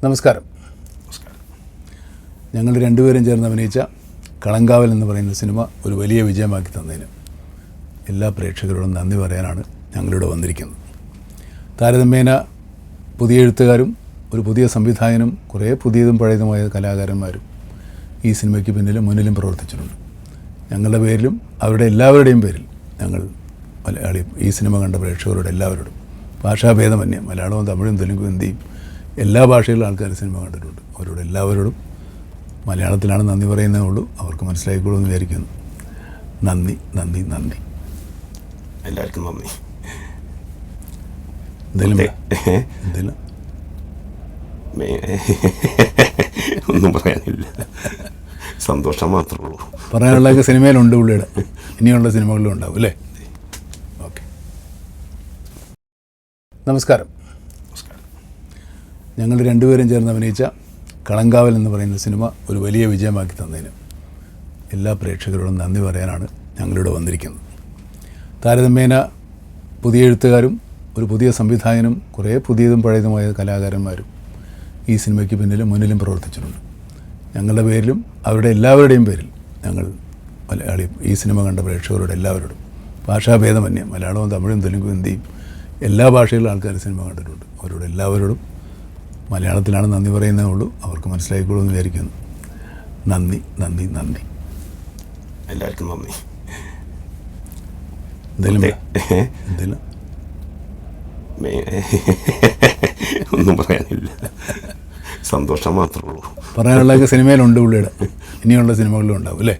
നമസ്കാരം. ഞങ്ങൾ രണ്ടുപേരും ചേർന്ന് അഭിനയിച്ച കളങ്കാവൽ എന്ന് പറയുന്ന സിനിമ ഒരു വലിയ വിജയമാക്കി തന്നതിന് എല്ലാ പ്രേക്ഷകരോടും നന്ദി പറയാനാണ് ഞങ്ങളിവിടെ വന്നിരിക്കുന്നത്. താരതമ്യേന പുതിയ എഴുത്തുകാരും ഒരു പുതിയ സംവിധായകനും കുറേ പുതിയതും പഴയതുമായ കലാകാരന്മാരും ഈ സിനിമയ്ക്ക് പിന്നിലും മുന്നിലും പ്രവർത്തിച്ചിട്ടുണ്ട്. ഞങ്ങളുടെ പേരിലും അവരുടെ എല്ലാവരുടെയും പേരിൽ ഞങ്ങൾ ഈ സിനിമ കണ്ട പ്രേക്ഷകരോട് എല്ലാവരോടും ഭാഷാഭേദമന്യേ മലയാളവും തമിഴും തെലുങ്കും ഹിന്ദിയും എല്ലാ ഭാഷയിലും ആൾക്കാർ സിനിമ കണ്ടിട്ടുണ്ട്. അവരോട് എല്ലാവരോടും മലയാളത്തിലാണ് നന്ദി പറയുന്നതേ ഉള്ളൂ. അവർക്ക് മനസ്സിലായിക്കോളൂന്ന് വിചാരിക്കുന്നു. നന്ദി നന്ദി നന്ദി. എല്ലാവർക്കും നന്ദി. എന്തെങ്കിലും ഒന്നും പറയാനില്ല, സന്തോഷം മാത്രമേ ഉള്ളൂ. പറയാനുള്ളതൊക്കെ സിനിമയിലുണ്ട്, പുള്ളിയുടെ ഇനിയുള്ള സിനിമകളിലും ഉണ്ടാവും അല്ലേ? ഓക്കെ, നമസ്കാരം. ഞങ്ങൾ രണ്ടുപേരും ചേർന്ന് അഭിനയിച്ച കളങ്കാവൽ എന്ന് പറയുന്ന സിനിമ ഒരു വലിയ വിജയമാക്കി തന്നതിന് എല്ലാ പ്രേക്ഷകരോടും നന്ദി പറയാനാണ് ഞങ്ങളിവിടെ വന്നിരിക്കുന്നത്. താരതമ്യേന പുതിയ എഴുത്തുകാരും ഒരു പുതിയ സംവിധായകനും കുറേ പുതിയതും പഴയതുമായ കലാകാരന്മാരും ഈ സിനിമയ്ക്ക് പിന്നിലും മുന്നിലും പ്രവർത്തിച്ചിട്ടുണ്ട്. ഞങ്ങളുടെ പേരിലും അവരുടെ എല്ലാവരുടെയും പേരിൽ ഞങ്ങൾ ഈ സിനിമ കണ്ട പ്രേക്ഷകരോട് എല്ലാവരോടും ഭാഷാഭേദമന്യേ മലയാളവും തമിഴും തെലുങ്കും ഹിന്ദിയും എല്ലാ ഭാഷയിലും ആൾക്കാർ സിനിമ കണ്ടിട്ടുണ്ട്. അവരോട് എല്ലാവരോടും മലയാളത്തിലാണ് നന്ദി പറയുന്നതേ ഉള്ളൂ. അവർക്ക് മനസ്സിലായിക്കോളൂന്ന് വിചാരിക്കുന്നു. നന്ദി നന്ദി നന്ദി. എല്ലാവർക്കും നന്ദി. എന്തെങ്കിലും ഒന്നും പറയാനില്ല, സന്തോഷം മാത്രമേ ഉള്ളൂ. പറയാനുള്ളതൊക്കെ സിനിമയിലുണ്ട്, പുള്ളിയുടെ ഇനിയുള്ള സിനിമകളിലും ഉണ്ടാവും അല്ലേ?